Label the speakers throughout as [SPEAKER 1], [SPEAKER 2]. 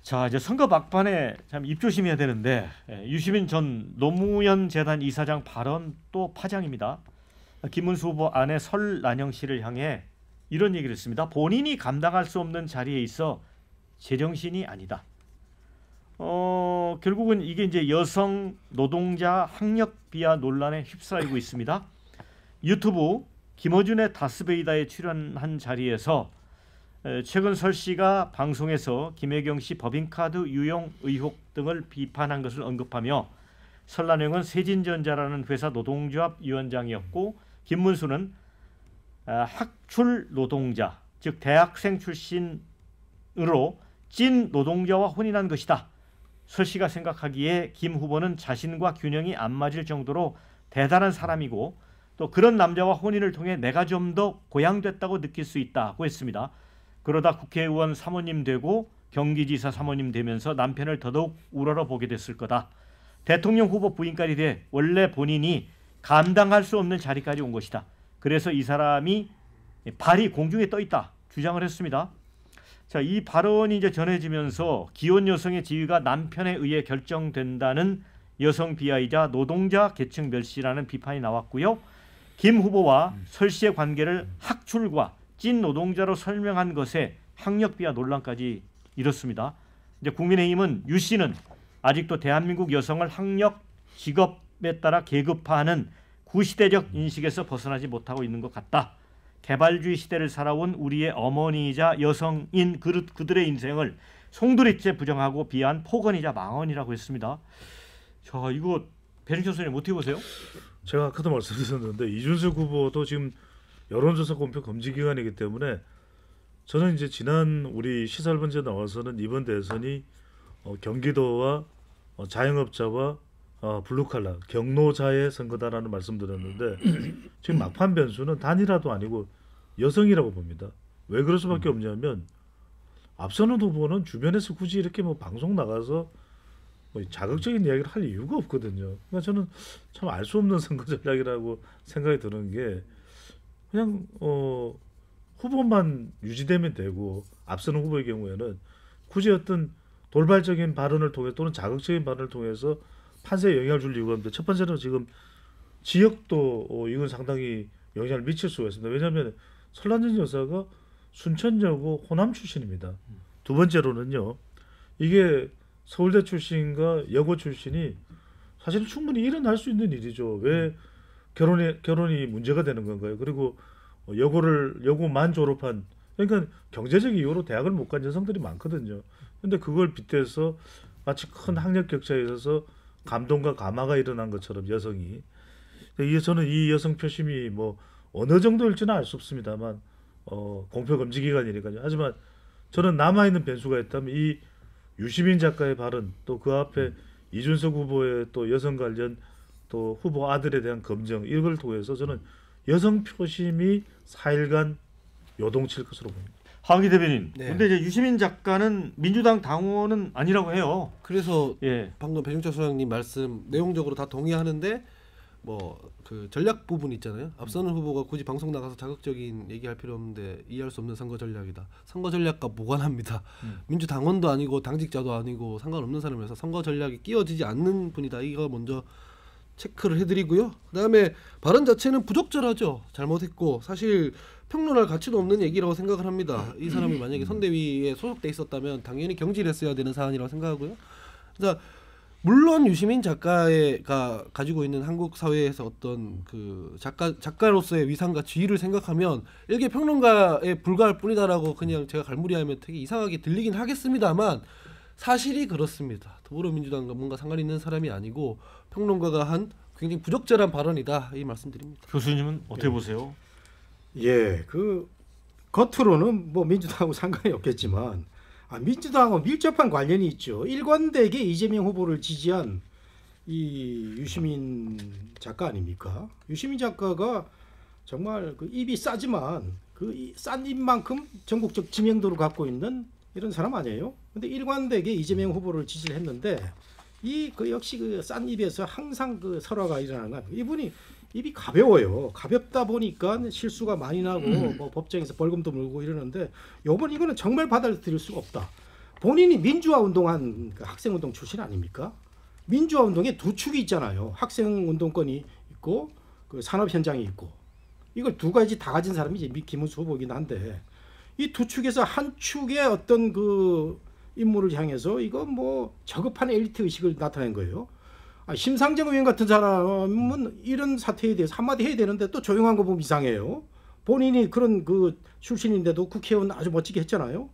[SPEAKER 1] 자, 이제 선거 막판에 참 입조심해야 되는데 유시민 전 노무현 재단 이사장 발언 또 파장입니다. 김문수 후보 아내 설난영 씨를 향해 이런 얘기를 했습니다. 본인이 감당할 수 없는 자리에 있어 제정신이 아니다. 결국은 이게 이제 여성 노동자 학력 비하 논란에 휩싸이고 있습니다. 유튜브 김어준의 다스베이다에 출연한 자리에서 최근 설 씨가 방송에서 김혜경 씨 법인카드 유용 의혹 등을 비판한 것을 언급하며 설난영은 세진전자라는 회사 노동조합 위원장이었고 김문수는 학출 노동자, 즉 대학생 출신으로 찐 노동자와 혼인한 것이다. 설 씨가 생각하기에 김 후보는 자신과 균형이 안 맞을 정도로 대단한 사람이고 또 그런 남자와 혼인을 통해 내가 좀 더 고양됐다고 느낄 수 있다고 했습니다. 그러다 국회의원 사모님 되고 경기지사 사모님 되면서 남편을 더더욱 우러러보게 됐을 거다. 대통령 후보 부인까지 돼 원래 본인이 감당할 수 없는 자리까지 온 것이다. 그래서 이 사람이 발이 공중에 떠 있다 주장을 했습니다. 자, 이 발언이 이제 전해지면서 기혼 여성의 지위가 남편에 의해 결정된다는 여성 비하이자 노동자 계층 멸시라는 비판이 나왔고요. 김 후보와 설 씨의 관계를 학출과 찐 노동자로 설명한 것에 학력 비하 논란까지 일었습니다. 이제 국민의힘은 유 씨는 아직도 대한민국 여성을 학력, 직업에 따라 계급화하는 구시대적 인식에서 벗어나지 못하고 있는 것 같다. 개발주의 시대를 살아온 우리의 어머니이자 여성인 그들의 인생을 송두리째 부정하고 비하한 폭언이자 망언이라고 했습니다. 자, 이거 배승철 선생님 어떻게 보세요?
[SPEAKER 2] 제가 아까도 말씀드렸는데 이준석 후보도 지금 여론조사 공표 금지 기간이기 때문에 저는 이제 지난 우리 시사일번제 나와서는 이번 대선이 경기도와 자영업자와 블루칼라 경로자의 선거다라는 말씀드렸는데 지금 막판 변수는 단일화도 아니고 여성이라고 봅니다. 왜 그럴 수밖에 없냐면 앞서는 후보는 주변에서 굳이 이렇게 뭐 방송 나가서 뭐 자극적인 이야기를 할 이유가 없거든요. 그러니까 저는 참 알 수 없는 선거 전략이라고 생각이 드는 게 그냥 후보만 유지되면 되고 앞서는 후보의 경우에는 굳이 어떤 돌발적인 발언을 통해 또는 자극적인 발언을 통해서 판세에 영향을 줄 이유가 없는데 첫 번째는 지금 지역도 이건 상당히 영향을 미칠 수가 있습니다. 왜냐하면 설난영 여사가 순천여고 호남 출신입니다. 두 번째로는요. 이게 서울대 출신과 여고 출신이 사실은 충분히 일어날 수 있는 일이죠. 왜 결혼이 문제가 되는 건가요? 그리고 여고만 졸업한 그러니까 경제적 이유로 대학을 못 간 여성들이 많거든요. 근데 그걸 빗대서 마치 큰 학력 격차에 있어서 감동과 감화가 일어난 것처럼 여성이 저는 이 여성 표심이 뭐 어느 정도일지는 알 수 없습니다만 공표 금지 기간이니까요. 하지만 저는 남아있는 변수가 있다면 이 유시민 작가의 발언 또 그 앞에 이준석 후보의 또 여성 관련 또 후보 아들에 대한 검증 이걸 통해서 저는 여성 표심이 4일간 요동칠 것으로 봅니다.
[SPEAKER 1] 하기 대변인.
[SPEAKER 3] 네.
[SPEAKER 1] 근데 이제 유시민 작가는 민주당 당원은 아니라고 해요.
[SPEAKER 3] 그래서
[SPEAKER 1] 예.
[SPEAKER 3] 방금 배종철 소장님 말씀 내용적으로 다 동의하는데 뭐 그 전략 부분 있잖아요. 앞서는 후보가 굳이 방송 나가서 자극적인 얘기할 필요 없는데 이해할 수 없는 선거 전략이다. 선거 전략과 무관합니다. 민주당원도 아니고 당직자도 아니고 상관없는 사람이라서 선거 전략이 끼워지지 않는 분이다. 이거 먼저 체크를 해드리고요. 그다음에 발언 자체는 부적절하죠. 잘못했고 사실 평론할 가치도 없는 얘기라고 생각을 합니다. 이 사람이 만약에 선대위에 소속돼 있었다면 당연히 경질했어야 되는 사안이라고 생각하고요. 그래서 물론 유시민 작가가 가지고 있는 한국 사회에서 어떤 그 작가로서의 위상과 지위를 생각하면 일개 평론가에 불과할 뿐이다라고 그냥 제가 갈무리하면 되게 이상하게 들리긴 하겠습니다만 사실이 그렇습니다. 더불어민주당과 뭔가 상관 있는 사람이 아니고 평론가가 한 굉장히 부적절한 발언이다 이 말씀드립니다.
[SPEAKER 1] 교수님은 어떻게 보세요?
[SPEAKER 4] 예, 그 겉으로는 뭐 민주당하고 상관이 없겠지만 민주당하고 밀접한 관련이 있죠. 일관되게 이재명 후보를 지지한 이 유시민 작가 아닙니까? 유시민 작가가 정말 그 입이 싸지만 그 싼 입만큼 전국적知名도를 갖고 있는 이런 사람 아니에요? 근데 일관되게 이재명 후보를 지지를 했는데 그 역시 그 싼 입에서 항상 그 설화가 일어나는 거예요. 이분이 입이 가벼워요. 가볍다 보니까 실수가 많이 나고 뭐 법정에서 벌금도 물고 이러는데 이거는 정말 받아들일 수가 없다. 본인이 민주화 운동한 그 학생운동 출신 아닙니까? 민주화 운동에 두 축이 있잖아요. 학생운동권이 있고 그 산업 현장이 있고 이걸 두 가지 다 가진 사람이 이제 김문수 후보이긴 한데 이 두 축에서 한 축의 어떤 그 인물을 향해서 이거 뭐 저급한 엘리트 의식을 나타낸 거예요. 심상정 의원 같은 사람은 이런 사태에 대해서 한마디 해야 되는데 또 조용한 거 보면 이상해요. 본인이 그런 그 출신인데도 국회의원 아주 멋지게 했잖아요.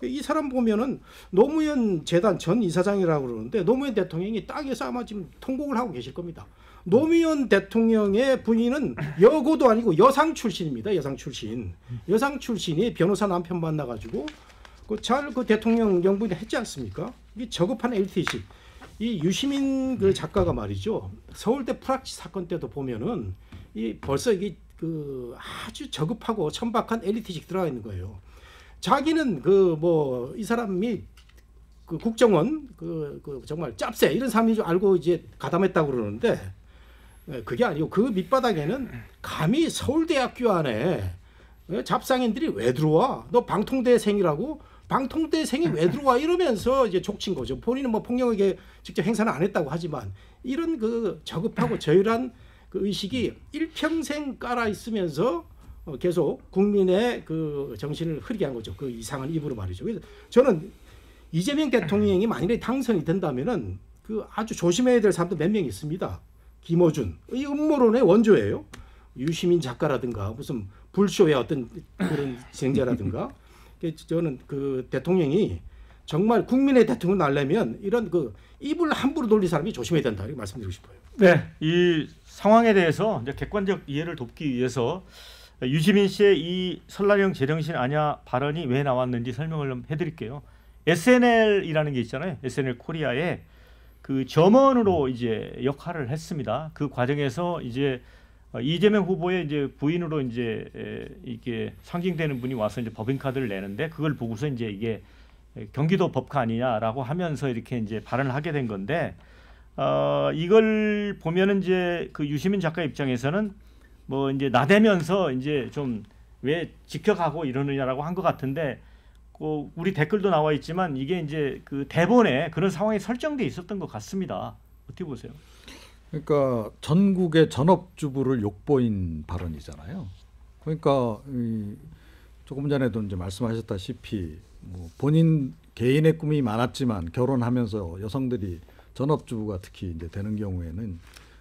[SPEAKER 4] 이 사람 보면은 노무현 재단 전 이사장이라고 그러는데 노무현 대통령이 땅에서 아마 지금 통곡을 하고 계실 겁니다. 노무현 대통령의 부인은 여고도 아니고 여상 출신입니다. 여상 출신. 여상 출신이 변호사 남편 만나가지고 그 대통령 영부인 했지 않습니까? 이게 저급한 엘리트식. 이 유시민 그 작가가 말이죠. 서울대 프락치 사건 때도 보면은 이 벌써 이게 그 아주 저급하고 천박한 엘리트식 들어가 있는 거예요. 자기는 그 뭐 이 사람이 그 국정원 그 정말 짭새 이런 사람인 줄 알고 이제 가담했다고 그러는데 그게 아니고 그 밑바닥에는 감히 서울대학교 안에 잡상인들이 왜 들어와? 너 방통대생이라고? 방통대생이 왜 들어와? 이러면서 이제 족친 거죠. 본인은 뭐 폭력에게 직접 행사는 안 했다고 하지만 이런 그 저급하고 저열한 그 의식이 일평생 깔아 있으면서 계속 국민의 그 정신을 흐리게 한 거죠. 그 이상한 입으로 말이죠. 그래서 저는 이재명 대통령이 만일에 당선이 된다면은 그 아주 조심해야 될 사람도 몇 명 있습니다. 김어준 이 음모론의 원조예요. 유시민 작가라든가 무슨 불쇼의 어떤 그런 진행자라든가 저는 그 대통령이 정말 국민의 대통령 날려면 이런 그 입을 함부로 돌릴 사람이 조심해야 된다 이렇게 말씀드리고 싶어요.
[SPEAKER 1] 네, 이 상황에 대해서 이제 객관적 이해를 돕기 위해서 유시민 씨의 이 설날형 제정신 아냐 발언이 왜 나왔는지 설명을 좀 해드릴게요. SNL이라는 게 있잖아요. SNL 코리아에 그 점원으로 이제 역할을 했습니다. 그 과정에서 이제 이재명 후보의 이제 부인으로 이제 이게 상징되는 분이 와서 이제 법인카드를 내는데 그걸 보고서 이제 이게 경기도 법카 아니냐라고 하면서 이렇게 이제 발언을 하게 된 건데 이걸 보면은 이제 그 유시민 작가 입장에서는 뭐 이제 나대면서 이제 좀 왜 지켜가고 이러느냐라고 한 것 같은데 우리 댓글도 나와 있지만 이게 이제 그 대본에 그런 상황이 설정돼 있었던 것 같습니다. 어떻게 보세요?
[SPEAKER 5] 그러니까 전국의 전업주부를 욕보인 발언이잖아요. 그러니까 조금 전에도 이제 말씀하셨다시피 뭐 본인 개인의 꿈이 많았지만 결혼하면서 여성들이 전업주부가 특히 이제 되는 경우에는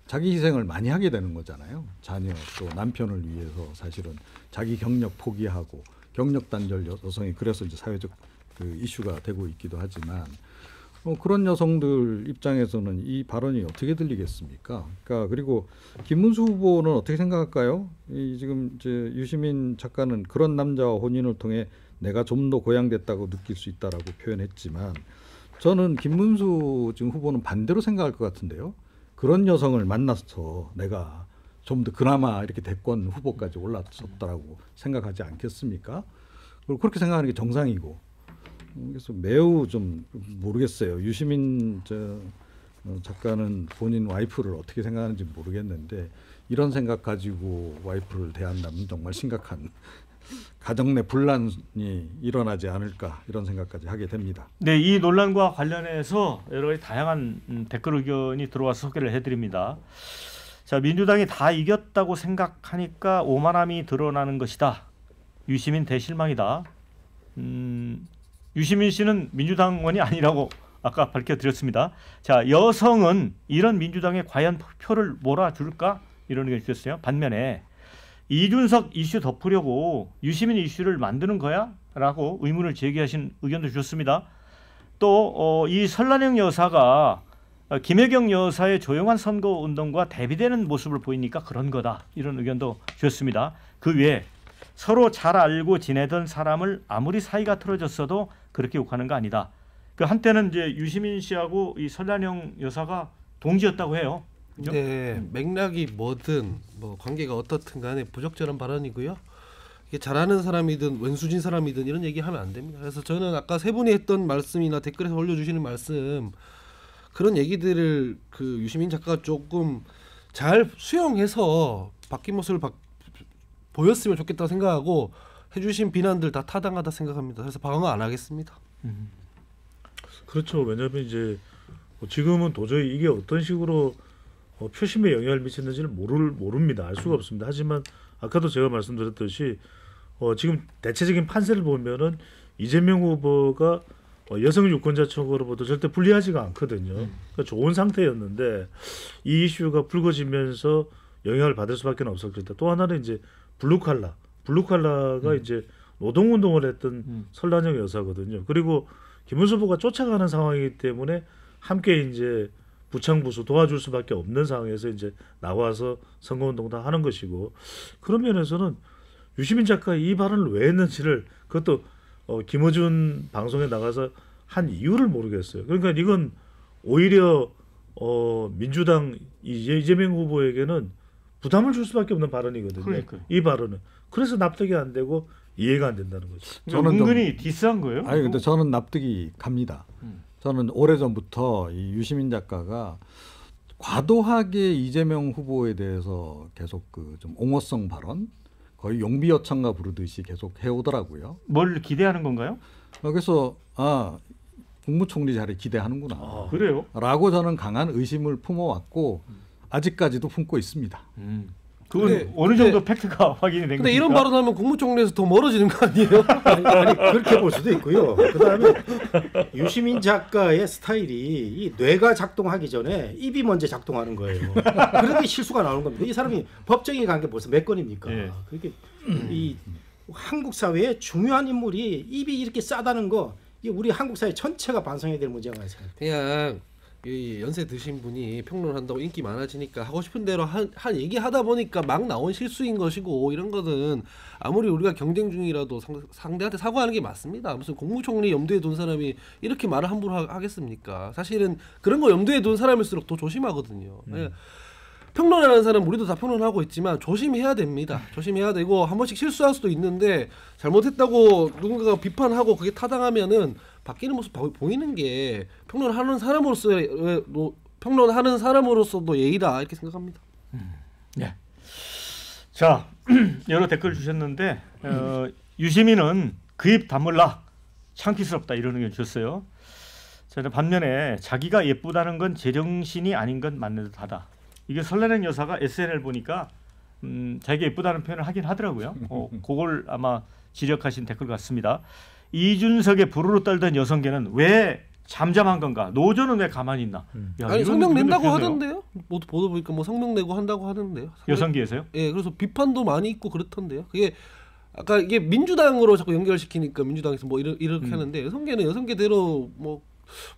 [SPEAKER 5] 자기 희생을 많이 하게 되는 거잖아요. 자녀 또 남편을 위해서 사실은 자기 경력 포기하고 경력 단절 여성이 그래서 이제 사회적 그 이슈가 되고 있기도 하지만 그런 여성들 입장에서는 이 발언이 어떻게 들리겠습니까? 그러니까 그리고 김문수 후보는 어떻게 생각할까요? 지금 이제 유시민 작가는 그런 남자와 혼인을 통해 내가 좀 더 고양됐다고 느낄 수 있다라고 표현했지만 저는 김문수 지금 후보는 반대로 생각할 것 같은데요. 그런 여성을 만나서 내가 좀 더 그나마 이렇게 대권 후보까지 올랐었다라고 생각하지 않겠습니까? 그리고 그렇게 생각하는 게 정상이고 그래서 매우 좀 모르겠어요. 유시민 작가는 본인 와이프를 어떻게 생각하는지 모르겠는데 이런 생각 가지고 와이프를 대한다면 정말 심각한 가정 내 분란이 일어나지 않을까 이런 생각까지 하게 됩니다.
[SPEAKER 1] 네, 이 논란과 관련해서 여러 가지 다양한 댓글 의견이 들어와서 소개를 해드립니다. 자, 민주당이 다 이겼다고 생각하니까 오만함이 드러나는 것이다. 유시민 대실망이다. 유시민 씨는 민주당원이 아니라고 아까 밝혀드렸습니다. 자, 여성은 이런 민주당에 과연 표를 몰아줄까? 이런 의견 주셨어요. 반면에 이준석 이슈 덮으려고 유시민 이슈를 만드는 거야? 라고 의문을 제기하신 의견도 주셨습니다. 또 이 설란영 여사가 김혜경 여사의 조용한 선거운동과 대비되는 모습을 보이니까 그런 거다. 이런 의견도 주셨습니다. 그 외에 서로 잘 알고 지내던 사람을 아무리 사이가 틀어졌어도 그렇게 욕하는 거 아니다. 그 한때는 이제 유시민 씨하고 이 설란영 여사가 동지였다고 해요. 그죠?
[SPEAKER 3] 네, 맥락이 뭐든 뭐 관계가 어떻든 간에 부적절한 발언이고요. 이게 잘하는 사람이든 왼수진 사람이든 이런 얘기하면 안 됩니다. 그래서 저는 아까 세 분이 했던 말씀이나 댓글에서 올려주시는 말씀 그런 얘기들을 그 유시민 작가가 조금 잘 수용해서 바뀐 모습을 보였으면 좋겠다고 생각하고 해주신 비난들 다 타당하다 생각합니다. 그래서 방어 안 하겠습니다.
[SPEAKER 2] 그렇죠. 왜냐하면 이제 뭐 지금은 도저히 이게 어떤 식으로 표심에 영향을 미치는지를 모릅니다. 알 수가 없습니다. 하지만 아까도 제가 말씀드렸듯이 지금 대체적인 판세를 보면은 이재명 후보가 여성 유권자 쪽으로부터 절대 불리하지가 않거든요. 그러니까 좋은 상태였는데 이 이슈가 불거지면서 영향을 받을 수밖에 없었겠다. 또 하나는 이제 블루칼라가 이제 노동운동을 했던 설란영 여사거든요. 그리고 김문수 후보가 쫓아가는 상황이기 때문에 함께 이제 부창부수 도와줄 수밖에 없는 상황에서 이제 나와서 선거운동도 하는 것이고, 그런 면에서는 유시민 작가 이 발언을 왜 했는지를 그것도 김어준 방송에 나가서 한 이유를 모르겠어요. 그러니까 이건 오히려 민주당 이재명 후보에게는 부담을 줄 수밖에 없는 발언이거든요.
[SPEAKER 1] 그러니까요.
[SPEAKER 2] 이 발언은. 그래서 납득이 안 되고 이해가 안 된다는 거죠.
[SPEAKER 1] 저는 은근히 디스한 거예요.
[SPEAKER 5] 아니 근데 저는 납득이 갑니다. 저는 오래전부터 이 유시민 작가가 과도하게 이재명 후보에 대해서 계속 그 좀 옹호성 발언, 거의 용비어천가 부르듯이 계속 해오더라고요.
[SPEAKER 1] 뭘 기대하는 건가요?
[SPEAKER 5] 그래서 국무총리 자리 기대하는구나.
[SPEAKER 1] 그래요?
[SPEAKER 5] 라고 저는 강한 의심을 품어왔고 아직까지도 품고 있습니다.
[SPEAKER 1] 그건
[SPEAKER 3] 근데-
[SPEAKER 1] 어느 정도 팩트가 확인이 된 겁니까?
[SPEAKER 3] 근데 이런 발언하면 국무총리에서 더 멀어지는 거 아니에요?
[SPEAKER 4] 아니 그렇게 볼 수도 있고요. 그다음에 유시민 작가의 스타일이 이 뇌가 작동하기 전에 입이 먼저 작동하는 거예요. 그런데 실수가 나오는 겁니다. 이 사람이 법정에 간 게 벌써 몇 건입니까?
[SPEAKER 1] 예.
[SPEAKER 4] 그렇게 이 한국 사회의 중요한 인물이 입이 이렇게 싸다는 거, 이게 우리 한국 사회 전체가 반성해야 될 문제가 생각합니다.
[SPEAKER 3] 그냥 이 연세 드신 분이 평론한다고 인기 많아지니까 하고 싶은 대로 한 얘기 하다 보니까 막 나온 실수인 것이고, 이런 거는 아무리 우리가 경쟁 중이라도 상대한테 사과하는 게 맞습니다. 무슨 국무총리 염두에 둔 사람이 이렇게 말을 함부로 하겠습니까? 사실은 그런 거 염두에 둔 사람일수록 더 조심하거든요. 평론하는 사람 우리도 다 평론하고 있지만 조심해야 됩니다. 조심해야 되고 한 번씩 실수할 수도 있는데 잘못했다고 누군가가 비판하고 그게 타당하면은 바뀌는 모습 보이는 게 평론하는 사람으로서도 예의다, 이렇게 생각합니다.
[SPEAKER 1] 네. 자, 여러 댓글 주셨는데 유시민은 그 입 다물라 창피스럽다 이런 의견 주셨어요. 저는 반면에 자기가 예쁘다는 건 제정신이 아닌 건 맞는 듯하다. 이게 설레는 여사가 SNL 보니까 자기가 예쁘다는 표현을 하긴 하더라고요. 그걸 아마 지적하신 댓글 같습니다. 이준석의 부르르 떨던 여성계는 왜 잠잠한 건가? 노조는 왜 가만히 있나? 야,
[SPEAKER 3] 아니
[SPEAKER 1] 이런
[SPEAKER 3] 성명 낸다고
[SPEAKER 1] 표현이네요.
[SPEAKER 3] 하던데요? 보도 보니까 뭐 성명 내고 한다고 하던데요.
[SPEAKER 1] 여성계에서요?
[SPEAKER 3] 예, 그래서 비판도 많이 있고 그렇던데요. 그게 아까 이게 민주당으로 자꾸 연결시키니까 민주당에서 뭐 이렇게 하는데 여성계는 여성계대로 뭐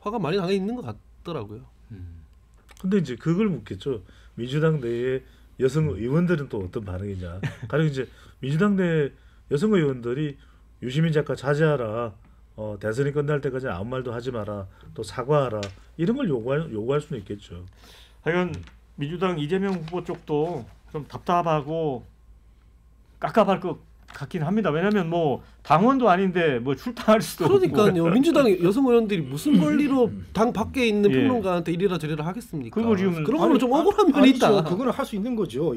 [SPEAKER 3] 화가 많이 나게 있는 것 같더라고요.
[SPEAKER 2] 근데 이제 그걸 묻겠죠. 민주당 내에 여성 의원들은 또 어떤 반응이냐. 가령 이제 민주당 내 여성 의원들이 유시민 작가 자제하라, 대선이 끝날 때까지 아무 말도 하지 마라, 또 사과하라, 이런 걸 요구할 수는 있겠죠.
[SPEAKER 1] 하여간 민주당 이재명 후보 쪽도 좀 답답하고 깝깝할 것 같긴 합니다. 왜냐하면 뭐 당원도 아닌데 뭐 출당할 수도 없고.
[SPEAKER 3] 그러니까요. 민주당 여성 의원들이 무슨 권리로 당 밖에 있는
[SPEAKER 1] 예.
[SPEAKER 3] 평론가한테 이리라 저리라 하겠습니까?
[SPEAKER 1] 그거 지금-
[SPEAKER 3] 그런 걸로 좀 억울한 면이 있다.
[SPEAKER 4] 그거는 할 수 있는 거죠.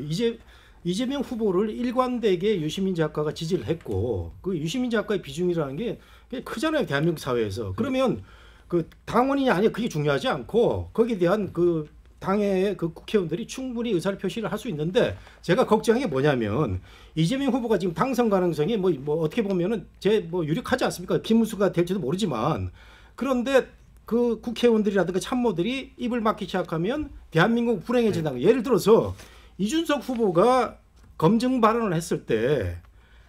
[SPEAKER 4] 이재명 후보를 일관되게 유시민 작가가 지지를 했고, 그 유시민 작가의 비중이라는 게 꽤 크잖아요, 대한민국 사회에서. 그러면 그 당원이냐 아니냐 그게 중요하지 않고 거기에 대한 그 당의 그 국회의원들이 충분히 의사를 표시를 할 수 있는데, 제가 걱정한 게 뭐냐면 이재명 후보가 지금 당선 가능성이 뭐 어떻게 보면은 뭐 유력하지 않습니까? 김문수가 될지도 모르지만, 그런데 그 국회의원들이라든가 참모들이 입을 막기 시작하면 대한민국 불행해진다는 거. 예를 들어서 이준석 후보가 검증 발언을 했을 때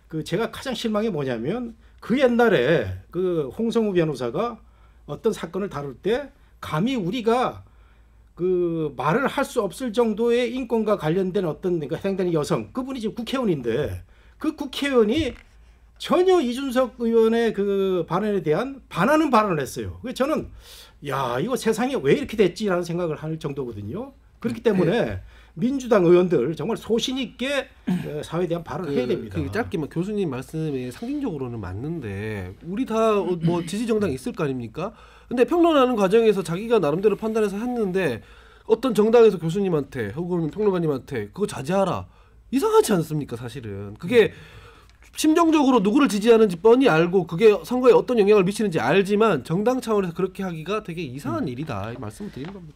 [SPEAKER 4] 그 제가 가장 실망이 뭐냐면, 그 옛날에 그 홍성우 변호사가 어떤 사건을 다룰 때 감히 우리가 그 말을 할 수 없을 정도의 인권과 관련된 어떤 해당되는 여성, 그분이 지금 국회의원인데 그 국회의원이 전혀 이준석 의원의 그 발언에 대한 반하는 발언을 했어요. 그래서 저는 야, 이거 세상에 왜 이렇게 됐지라는 생각을 할 정도거든요. 그렇기 때문에 민주당 의원들 정말 소신 있게 사회에 대한 발언을 해야 됩니다.
[SPEAKER 3] 짧게만 교수님 말씀에 상징적으로는 맞는데 우리 다 뭐 지지 정당이 있을 거 아닙니까? 근데 평론하는 과정에서 자기가 나름대로 판단해서 했는데 어떤 정당에서 교수님한테 혹은 평론가님한테 그거 자제하라, 이상하지 않습니까? 사실은 그게 심정적으로 누구를 지지하는지 뻔히 알고 그게 선거에 어떤 영향을 미치는지 알지만 정당 차원에서 그렇게 하기가 되게 이상한 일이다 이 말씀을 드리는 겁니다.